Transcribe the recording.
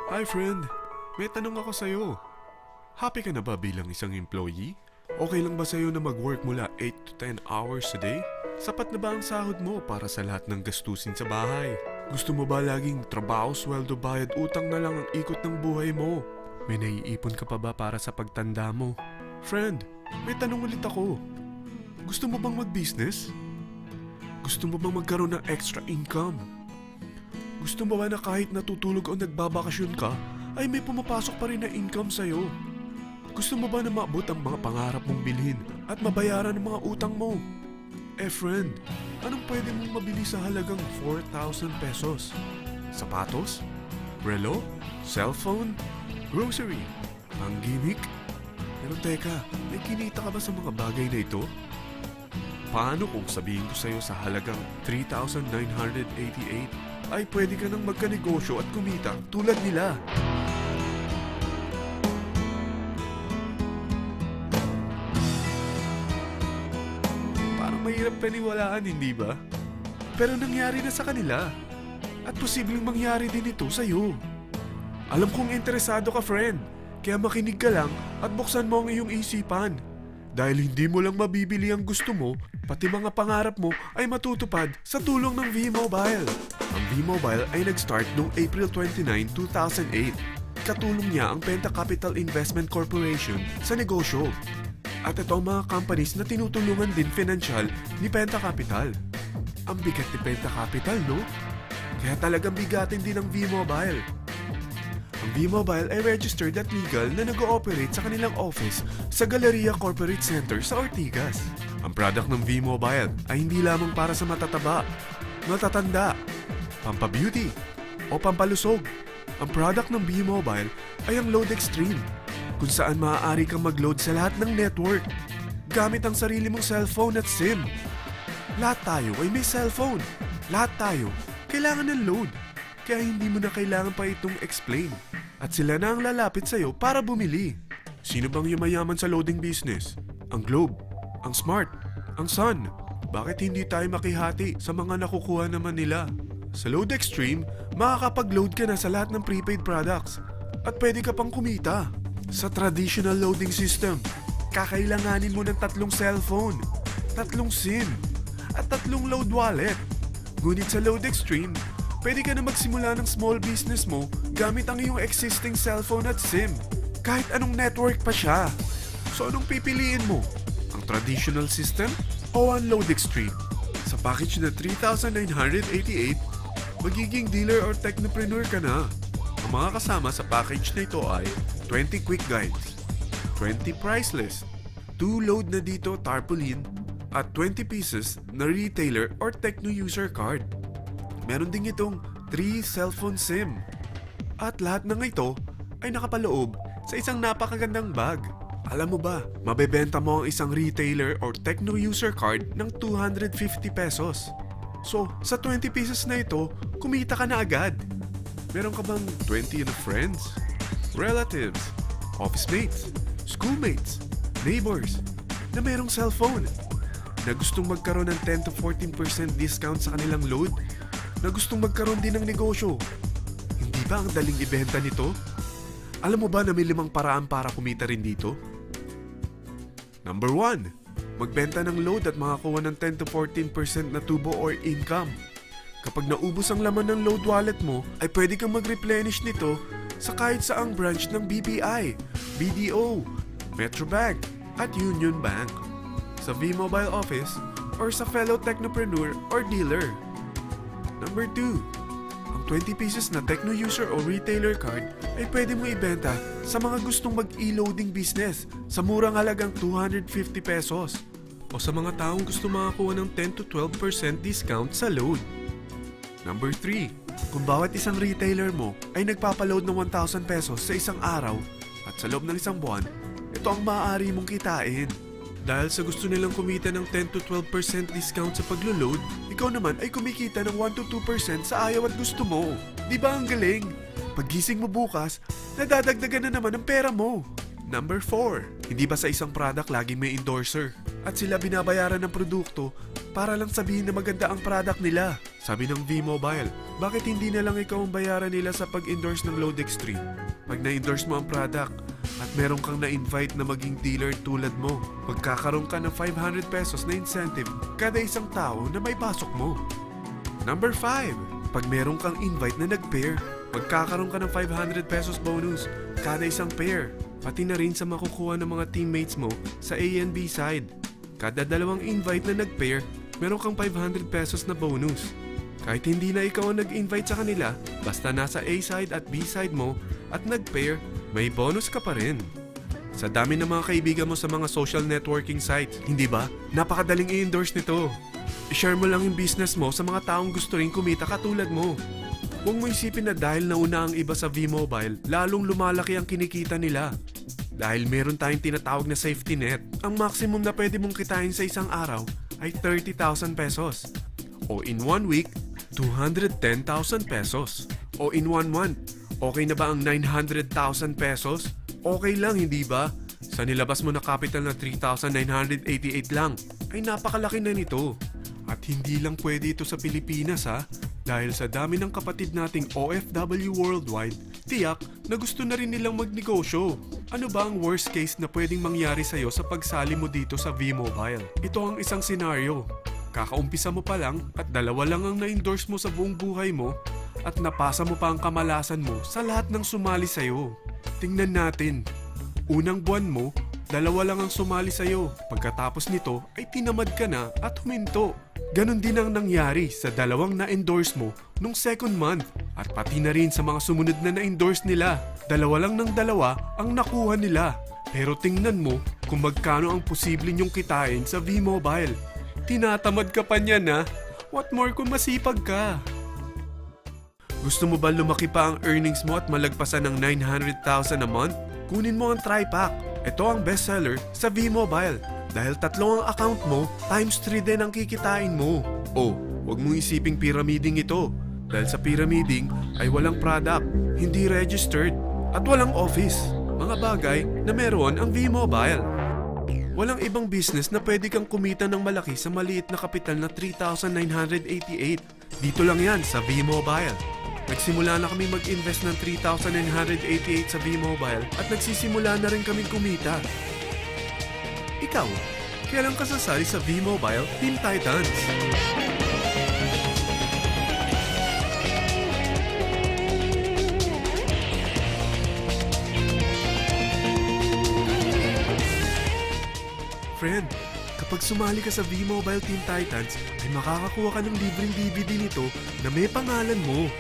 Hi friend, may tanong ako sa'yo. Happy ka na ba bilang isang employee? Okay lang ba sa'yo na mag-work mula 8 to 10 hours a day? Sapat na ba ang sahod mo para sa lahat ng gastusin sa bahay? Gusto mo ba laging trabaho, sweldo, bayad, utang na lang ang ikot ng buhay mo? May naiipon ka pa ba para sa pagtanda mo? Friend, may tanong ulit ako. Gusto mo bang mag-business? Gusto mo bang magkaroon ng extra income? Gusto mo ba na kahit natutulog o nagbabakasyon ka, ay may pumapasok pa rin na income sa'yo? Gusto mo ba na maabot ang mga pangarap mong bilhin at mabayaran ang mga utang mo? Friend, anong pwede mong mabili sa halagang 4,000 pesos? Sapatos? Relo? Cellphone? Grocery? Pang-gimmick? Pero teka, may kinita ka ba sa mga bagay na ito? Paano kung sabihin ko sa'yo sa halagang 3,988 ay pwede ka nang magkanegosyo at kumita tulad nila? Parang mahirap paniwalaan, hindi ba? Pero nangyari na sa kanila. At posibleng mangyari din ito sa'yo. Alam kong interesado ka, friend. Kaya makinig ka lang at buksan mo ang iyong isipan. Dahil hindi mo lang mabibili ang gusto mo, pati mga pangarap mo ay matutupad sa tulong ng V-Mobile. Ang V-Mobile ay nag-start noong April 29, 2008. Katulong niya ang Penta Capital Investment Corporation sa negosyo. At ito ang mga companies na tinutulungan din financial ni Penta Capital. Ang bigat ni Penta Capital, no? Kaya talagang bigatin din ang V-Mobile. Ang V-Mobile ay registered at legal na nag-ooperate sa kanilang office sa Galleria Corporate Center sa Ortigas. Ang product ng V-Mobile ay hindi lamang para sa matataba, matatanda, pampabeauty, o pampalusog. Ang product ng V-Mobile ay ang Load Extreme, kung saan maaari kang mag-load sa lahat ng network gamit ang sarili mong cellphone at SIM. Lahat tayo ay may cellphone. Lahat tayo kailangan ng load. Kaya hindi mo na kailangan pa itong explain. At sila na ang lalapit sa'yo para bumili. Sino bang yumayaman sa loading business? Ang Globe, ang Smart, ang Sun. Bakit hindi tayo makihati sa mga nakukuha naman nila? Sa Load Extreme, makakapag-load ka na sa lahat ng prepaid products. At pwede ka pang kumita. Sa traditional loading system, kakailanganin mo ng 3 cellphone, 3 SIM, at 3 load wallet. Ngunit sa Load Extreme, pwede ka na magsimula ng small business mo gamit ang iyong existing cellphone at SIM. Kahit anong network pa siya. So anong pipiliin mo? Ang traditional system o ang Load Extreme? Sa package na 3,988, magiging dealer or technopreneur ka na. Ang mga kasama sa package na ito ay 20 quick guides, 20 price list, 2 load na dito tarpaulin, at 20 pieces na retailer or techno user card. Meron din itong 3 cellphone SIM. At lahat ng ito ay nakapaloob sa isang napakagandang bag. Alam mo ba, mabebenta mo ang isang retailer or techno user card ng 250 pesos. So, sa 20 pieces na ito, kumita ka na agad. Meron ka bang 20 na friends, relatives, office mates, schoolmates, neighbors na merong cellphone? Na gustong magkaroon ng 10 to 14% discount sa kanilang load? Na gustong magkaroon din ng negosyo? Hindi ba ang daling ibenta nito? Alam mo ba na may 5 paraan para kumita rin dito? Number 1. Magbenta ng load at makakuha ng 10 to 14% na tubo or income. Kapag naubos ang laman ng load wallet mo, ay pwede kang mag-replenish nito sa kahit saang branch ng BPI, BDO, Metrobank, at Union Bank, sa V-Mobile office, or sa fellow technopreneur or dealer. Number 2. Ang 20 pieces na techno user o retailer card ay pwede mo ibenta sa mga gustong mag-e-loading business sa murang halagang 250 pesos o sa mga taong gusto makakuha ng 10 to 12% discount sa load. Number 3. Kung bawat isang retailer mo ay nagpapaload ng 1,000 pesos sa isang araw at sa loob ng isang buwan, ito ang maaari mong kitain. Dahil sa gusto nilang kumita ng 10 to 12% discount sa paglo-load, ikaw naman ay kumikita ng 1 to 2% sa ayaw at gusto mo. Di ba ang galing? Paggising mo bukas, nadadagdagan na naman ang pera mo. Number 4. Hindi ba sa isang product laging may endorser? At sila binabayaran ng produkto para lang sabihin na maganda ang product nila. Sabi ng V-Mobile, bakit hindi na lang ikaw ang bayaran nila sa pag-endorse ng Load Extreme? Pag na-endorse mo ang product at meron kang na-invite na maging dealer tulad mo, magkakaroon ka ng 500 pesos na incentive kada isang tao na may pasok mo. Number 5. Pag meron kang invite na nag-pair, magkakaroon ka ng 500 pesos bonus kada isang pair. Pati na rin sa makukuha ng mga teammates mo sa A and B side. Kada dalawang invite na nag-pair, meron kang 500 pesos na bonus. Kahit hindi na ikaw ang nag-invite sa kanila, basta nasa A side at B side mo at nag-pair, may bonus ka pa rin. Sa dami ng mga kaibigan mo sa mga social networking sites, hindi ba? Napakadaling i-endorse nito. I-share mo lang yung business mo sa mga taong gusto rin kumita katulad mo. Huwag mo isipin na dahil nauna ang iba sa V-Mobile, lalong lumalaki ang kinikita nila. Dahil meron tayong tinatawag na safety net, ang maximum na pwede mong kitain sa isang araw ay 30,000 pesos. O in 1 week, 210,000 pesos. O in 1 month, okay na ba ang 900,000 pesos? Okay lang, hindi ba? Sa nilabas mo na capital na 3,988 lang, ay napakalaki na nito. At hindi lang pwede ito sa Pilipinas ha, dahil sa dami ng kapatid nating OFW worldwide, tiyak na gusto na rin nilang magnegosyo. Ano ba ang worst case na pwedeng mangyari sa'yo sa pagsali mo dito sa V-Mobile? Ito ang isang senaryo. Kakaumpisa mo pa lang at dalawa lang ang na-endorse mo sa buong buhay mo at napasa mo pa ang kamalasan mo sa lahat ng sumali sa'yo. Tingnan natin. Unang buwan mo, dalawa lang ang sumali sa'yo. Pagkatapos nito ay tinamad ka na at huminto. Ganon din ang nangyari sa dalawang na-endorse mo nung second month at pati na rin sa mga sumunod na na-endorse nila. Dalawa lang ng dalawa ang nakuha nila. Pero tingnan mo kung magkano ang posible nyong kitain sa V-Mobile. Tinatamad ka pa niyan ha? What more kung masipag ka? Gusto mo ba lumaki pa ang earnings mo at malagpasan ng 900,000 a month? Kunin mo ang TriPack. Ito ang bestseller sa V-Mobile. Dahil 3 ang account mo, times 3 din ang kikitain mo. Oh, huwag mong isiping pyramiding ito. Dahil sa pyramiding ay walang product, hindi registered, at walang office. Mga bagay na meron ang V-Mobile. Walang ibang business na pwede kang kumita ng malaki sa maliit na kapital na 3,988. Dito lang yan sa V-Mobile. Nagsimula na kami mag-invest ng 3,988 sa V-Mobile at nagsisimula na rin kaming kumita. Ikaw, kailan ka sasali sa V-Mobile Team Titans? Friend, kapag sumali ka sa V-Mobile Team Titans, ay makakakuha ka ng libreng DVD nito na may pangalan mo.